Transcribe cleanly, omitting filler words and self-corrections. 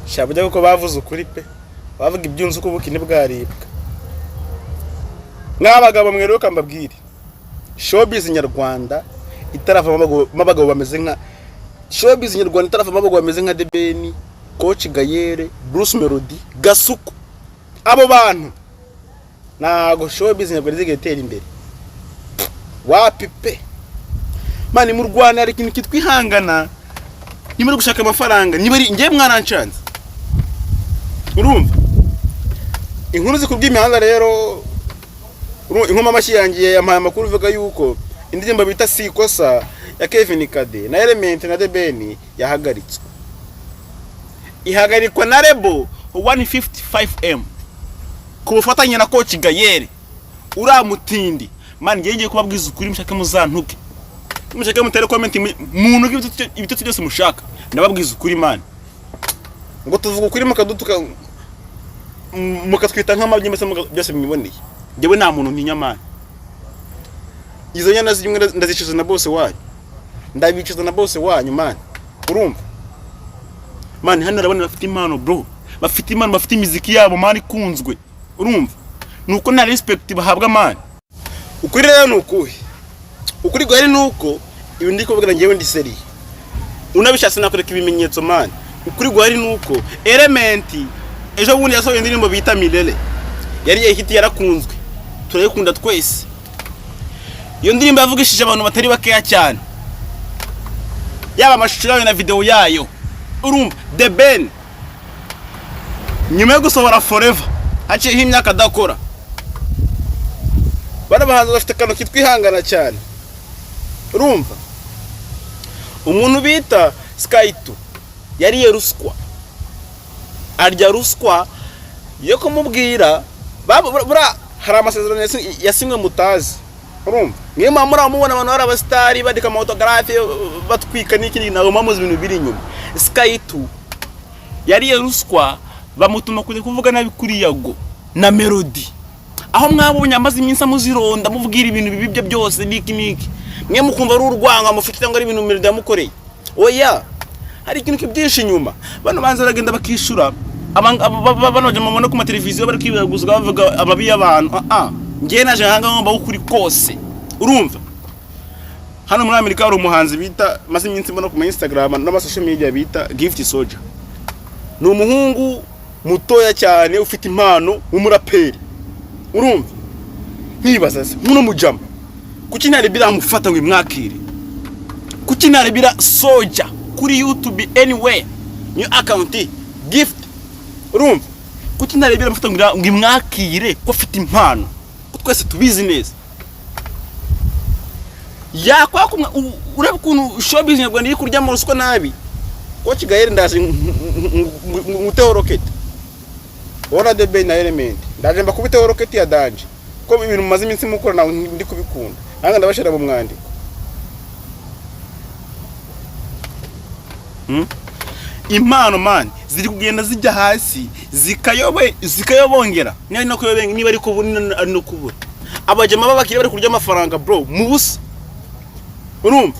Shabujya kuko bavuze ukuri pe. Bavuga ibyunzu ko bukini bwaribwa. Nk'abagabo mweruka mbabwire. Showbiz nyarwanda itarava mabagabo bameze nka Showbiz nyarwanda itarava mabagabo bameze nka The Ben, Coach Gayere, Bruce Melody, Gasuku. Abo bantu nago showbiz nyarwanda zigetera imbere. Wapi pe. Mani mu Rwanda ari ikintu kitwihangana. Nimuri gushaka amafaranga, nibari ngiye mwarancanze. Urumva? Inkuru zikubwiye imihanda rero inkoma amashi yangiye yampaye amakuru uvuga yuko indirimbo bita Sikosa ya Kevin Kade na Element na The Ben yahagaritswe. Ihagarikwa na Rebo 155M. Kubufatanya na Coach Gayere. Uramutindi. Man ngiye kubabwiza ukuri mushaka muzantuke. Mushaka mutere comment muntu ibitutsi byose mushaka. Nababwiza ukuri man. Ngo tuvuga ukuri mukadutuka mukatwita nk'amabyi byose mwiboneye. Ngewe nta muntu ntinyamana. Izo nyana zimwe ndazicuza na boss wanyu. Ndabicuza na boss wanyu man. Urumva? Man hano urabona bafite impano bro. Bafite impano bafite imiziki yabo man ikunzwe. Urumva? Nuko na respect bahabwa man. Ukuri rero nukuhe. Ukuri gwari nuko ibi ndi kuvuga ngewe ndi seri. Unabishatse nakoreka ibimenyetso man. Ukuri gwari nuko Element ejo bundi yasohoye indirimbo bita Milele. Yari hit yarakunzwe. Turayikunda twese. Iyo ndirimbo yavugishije abantu batari bakeya cyane. Yaba amashusho yayo na video yayo. Urumva The Ben nyuma yo gusohora Forever haciye imyaka adakora. Bana bahanze bafite kano kitwihangana cyane. Urumva? Umuntu bita Sky2 yariye ruswa. Arya ruswa yo kumubwira bura hari amasezerano yasimwe mutazi. Urumva? Niyo mpamvu mubona abantu ari abastari badika autographe batwika n'ikindi nawe mamuzi ibintu biri inyuma. Sky2 yariye ruswa bamutuma kujya kuvuga nabi kuri Yago na Melody. Aho mwabonye amazi iminsi amuzironda mubwira ibintu bibi byose niki. Mwe mukumva ari urwanga mufite ngo ari ibintu Melody yamukoreye. Oya. Hari ikintu kibyinshi inyuma. Bano banza ragenda bakishura. Banoje mubona ku mateleviziyo bari kwibaguzwa bavuga ababi y'abantu. Ngiye naje hanga ngomba ukuri kose. Urumva? Hano muri Amerika hari umuhanzi bita maze iminsi mbona ku Instagram na social media bita Gift Soldier. Ni umuhungu mutoya cyane ufite impano w'umuraperi. Urumva? Nkibaza se muno mujama. Kuki narebira amufata ngo imwakire? Kuki narebira Soldier kuri YouTube anywhere? New account Gift. Urumva? Kuki narebira amufata ngo imwakire ko afite impano? Twese tubizi neza. Yakwa urebe kuntu showbiz nyarwanda iri kurya mu ruswa nabi. Coach Gayere ndaje nguteo rocket. Ora The Ben na Element. Ndaje mbakubiteo rocket ya danje. Ko ibintu maze iminsi mukora nawe ndi kubikunda. Nanga ndabashira mu mwandiko. Impano man ziri kugenda zijya hasi zikayobongera niba no kuyobenga niba ari kubura no kubura abajema babakire bari kurya amafaranga bro mubusa urumva